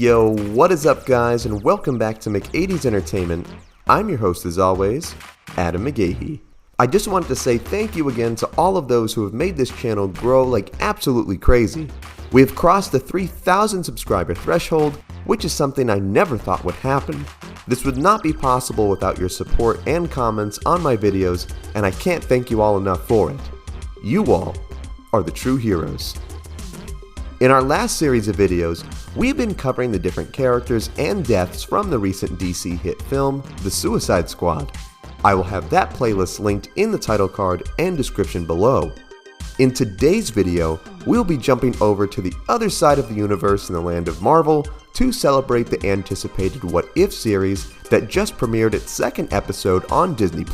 Yo, what is up guys, and welcome back to McAD's Entertainment. I'm your host as always, Adam McGahee. I just wanted to say thank you again to all of those who have made this channel grow like absolutely crazy. We have crossed the 3,000 subscriber threshold, which is something I never thought would happen. This would not be possible without your support and comments on my videos, and I can't thank you all enough for it. You all are the true heroes. In our last series of videos, we've been covering the different characters and deaths from the recent DC hit film, The Suicide Squad. I will have that playlist linked in the title card and description below. In today's video, we'll be jumping over to the other side of the universe in the land of Marvel to celebrate the anticipated What If series that just premiered its second episode on Disney+.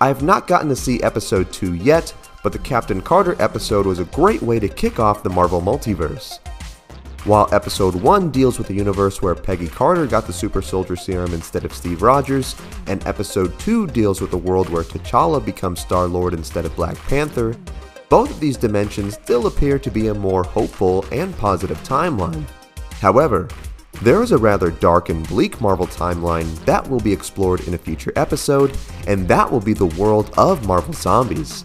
I have not gotten to see episode 2 yet, but the Captain Carter episode was a great way to kick off the Marvel Multiverse. While episode 1 deals with the universe where Peggy Carter got the super soldier serum instead of Steve Rogers, and episode 2 deals with the world where T'Challa becomes Star-Lord instead of Black Panther, both of these dimensions still appear to be a more hopeful and positive timeline. However, there is a rather dark and bleak Marvel timeline that will be explored in a future episode, and that will be the world of Marvel Zombies.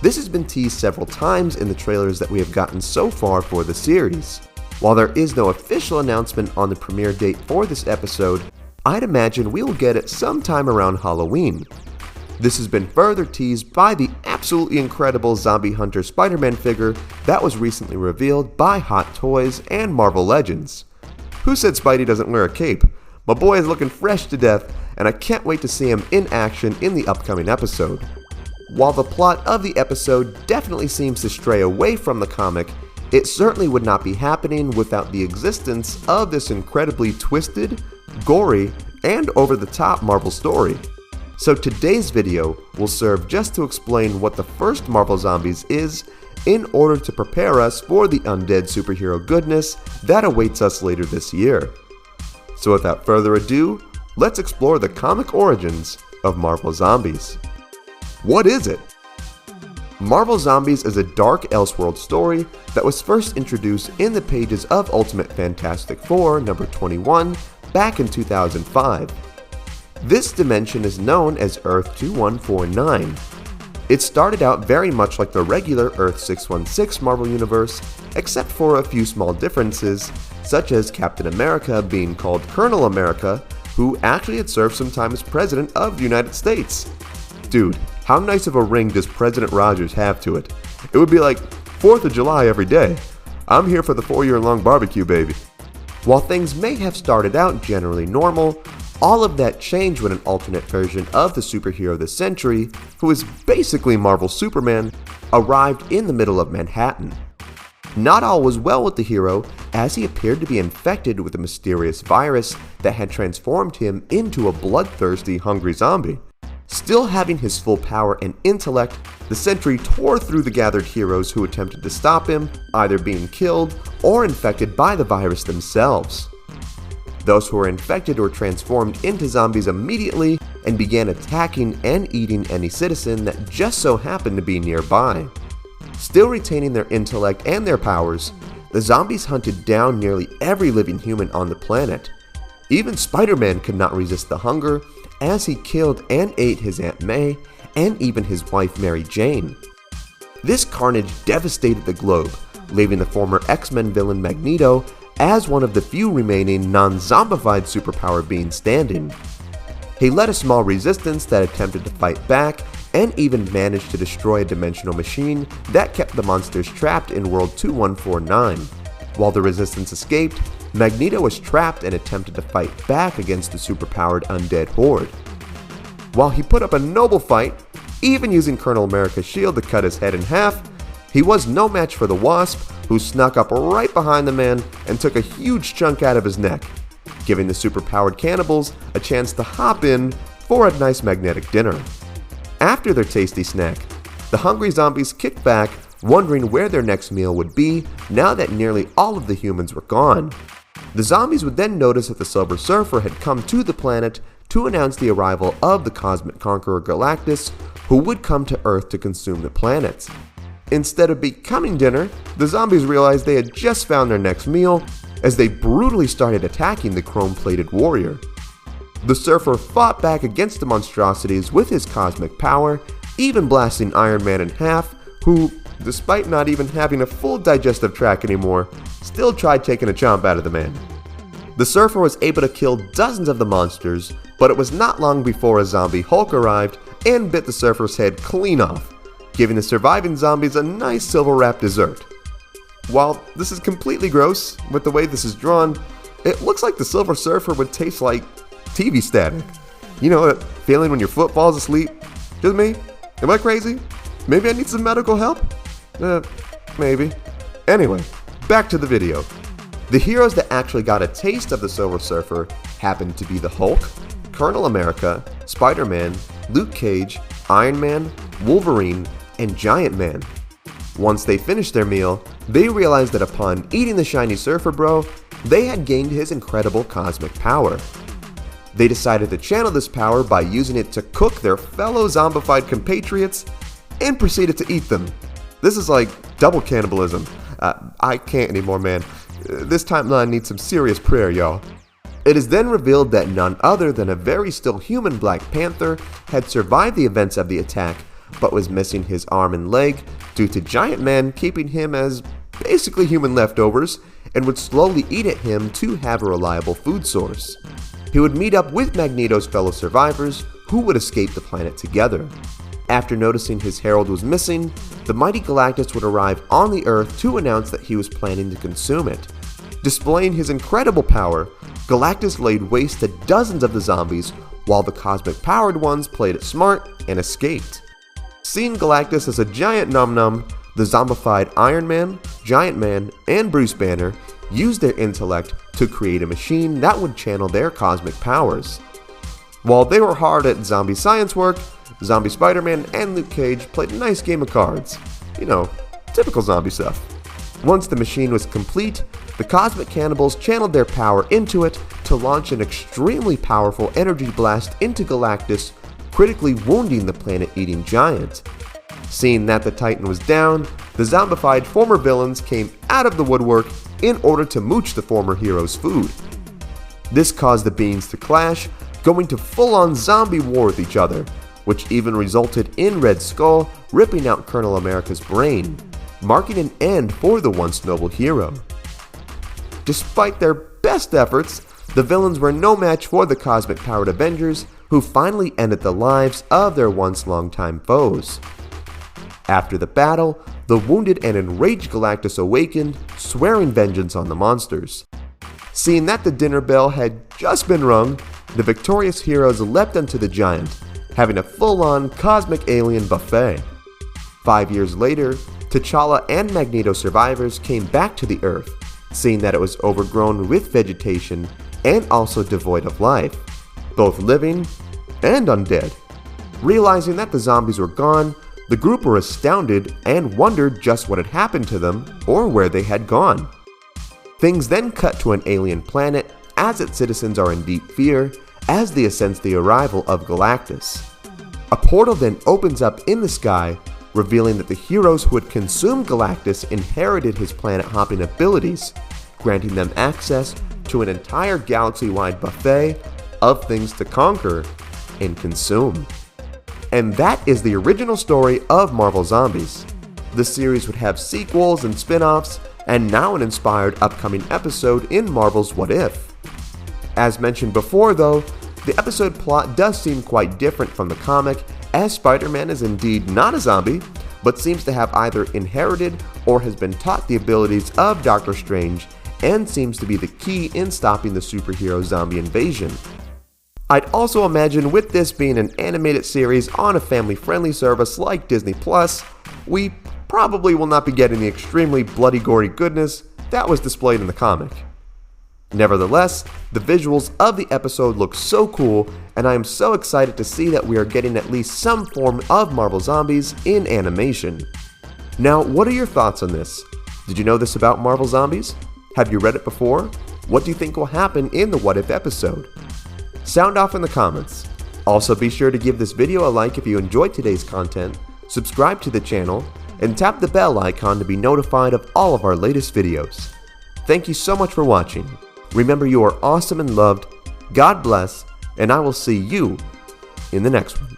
This has been teased several times in the trailers that we have gotten so far for the series. While there is no official announcement on the premiere date for this episode, I'd imagine we will get it sometime around Halloween. This has been further teased by the absolutely incredible Zombie Hunter Spider-Man figure that was recently revealed by Hot Toys and Marvel Legends. Who said Spidey doesn't wear a cape? My boy is looking fresh to death, and I can't wait to see him in action in the upcoming episode. While the plot of the episode definitely seems to stray away from the comic, it certainly would not be happening without the existence of this incredibly twisted, gory, and over-the-top Marvel story. So today's video will serve just to explain what the first Marvel Zombies is in order to prepare us for the undead superhero goodness that awaits us later this year. So without further ado, let's explore the comic origins of Marvel Zombies. What is it? Marvel Zombies is a dark Elseworld story that was first introduced in the pages of Ultimate Fantastic Four number 21 back in 2005. This dimension is known as Earth 2149. It started out very much like the regular Earth 616 Marvel Universe, except for a few small differences, such as Captain America being called Colonel America, who actually had served some time as President of the United States. Dude, how nice of a ring does President Rogers have to it? It would be like 4th of July every day. I'm here for the 4-year-long barbecue, baby. While things may have started out generally normal, all of that changed when an alternate version of the superhero of the century, who is basically Marvel Superman, arrived in the middle of Manhattan. Not all was well with the hero, as he appeared to be infected with a mysterious virus that had transformed him into a bloodthirsty, hungry zombie. Still having his full power and intellect, the Sentry tore through the gathered heroes who attempted to stop him, either being killed or infected by the virus themselves. Those who were infected were transformed into zombies immediately and began attacking and eating any citizen that just so happened to be nearby. Still retaining their intellect and their powers, the zombies hunted down nearly every living human on the planet. Even Spider-Man could not resist the hunger, as he killed and ate his Aunt May and even his wife Mary Jane. This carnage devastated the globe, leaving the former X-Men villain Magneto as one of the few remaining non-zombified superpower beings standing. He led a small resistance that attempted to fight back and even managed to destroy a dimensional machine that kept the monsters trapped in World 2149. While the resistance escaped, Magneto was trapped and attempted to fight back against the superpowered undead horde. While he put up a noble fight, even using Colonel America's shield to cut his head in half, he was no match for the Wasp, who snuck up right behind the man and took a huge chunk out of his neck, giving the superpowered cannibals a chance to hop in for a nice magnetic dinner. After their tasty snack, the hungry zombies kicked back, wondering where their next meal would be now that nearly all of the humans were gone. The zombies would then notice that the Silver Surfer had come to the planet to announce the arrival of the Cosmic Conqueror Galactus, who would come to Earth to consume the planet. Instead of becoming dinner, the zombies realized they had just found their next meal as they brutally started attacking the chrome-plated warrior. The Surfer fought back against the monstrosities with his cosmic power, even blasting Iron Man in half, who, despite not even having a full digestive tract anymore, still tried taking a chomp out of the man. The Surfer was able to kill dozens of the monsters, but it was not long before a zombie Hulk arrived and bit the Surfer's head clean off, giving the surviving zombies a nice silver-wrapped dessert. While this is completely gross with the way this is drawn, it looks like the Silver Surfer would taste like TV static. You know that feeling when your foot falls asleep? Just me? Am I crazy? Maybe I need some medical help? Maybe. Anyway, back to the video. The heroes that actually got a taste of the Silver Surfer happened to be the Hulk, Colonel America, Spider-Man, Luke Cage, Iron Man, Wolverine, and Giant Man. Once they finished their meal, they realized that upon eating the shiny Surfer Bro, they had gained his incredible cosmic power. They decided to channel this power by using it to cook their fellow zombified compatriots and proceeded to eat them. This is like double cannibalism. I can't anymore, man. This timeline needs some serious prayer, y'all. It is then revealed that none other than a very still human Black Panther had survived the events of the attack, but was missing his arm and leg due to Giant Man keeping him as basically human leftovers and would slowly eat at him to have a reliable food source. He would meet up with Magneto's fellow survivors who would escape the planet together. After noticing his herald was missing, the mighty Galactus would arrive on the Earth to announce that he was planning to consume it. Displaying his incredible power, Galactus laid waste to dozens of the zombies while the cosmic-powered ones played it smart and escaped. Seeing Galactus as a giant num-num, the zombified Iron Man, Giant Man, and Bruce Banner used their intellect to create a machine that would channel their cosmic powers. While they were hard at zombie science work, Zombie Spider-Man and Luke Cage played a nice game of cards. You know, typical zombie stuff. Once the machine was complete, the cosmic cannibals channeled their power into it to launch an extremely powerful energy blast into Galactus, critically wounding the planet-eating giant. Seeing that the Titan was down, the zombified former villains came out of the woodwork in order to mooch the former hero's food. This caused the beings to clash, going to full-on zombie war with each other, which even resulted in Red Skull ripping out Colonel America's brain, marking an end for the once noble hero. Despite their best efforts, the villains were no match for the cosmic-powered Avengers, who finally ended the lives of their once longtime foes. After the battle, the wounded and enraged Galactus awakened, swearing vengeance on the monsters. Seeing that the dinner bell had just been rung, the victorious heroes leapt onto the giant, having a full-on cosmic alien buffet. 5 years later, T'Challa and Magneto survivors came back to the Earth, seeing that it was overgrown with vegetation and also devoid of life, both living and undead. Realizing that the zombies were gone, the group were astounded and wondered just what had happened to them or where they had gone. Things then cut to an alien planet as its citizens are in deep fear as they sense the arrival of Galactus. A portal then opens up in the sky, revealing that the heroes who had consumed Galactus inherited his planet-hopping abilities, granting them access to an entire galaxy-wide buffet of things to conquer and consume. And that is the original story of Marvel Zombies. The series would have sequels and spin-offs, and now an inspired upcoming episode in Marvel's What If. As mentioned before though, the episode plot does seem quite different from the comic, as Spider-Man is indeed not a zombie, but seems to have either inherited or has been taught the abilities of Doctor Strange, and seems to be the key in stopping the superhero zombie invasion. I'd also imagine with this being an animated series on a family-friendly service like Disney+, we probably will not be getting the extremely bloody gory goodness that was displayed in the comic. Nevertheless, the visuals of the episode look so cool, and I am so excited to see that we are getting at least some form of Marvel Zombies in animation. Now, what are your thoughts on this? Did you know this about Marvel Zombies? Have you read it before? What do you think will happen in the What If episode? Sound off in the comments. Also, be sure to give this video a like if you enjoyed today's content, subscribe to the channel, and tap the bell icon to be notified of all of our latest videos. Thank you so much for watching. Remember, you are awesome and loved. God bless, and I will see you in the next one.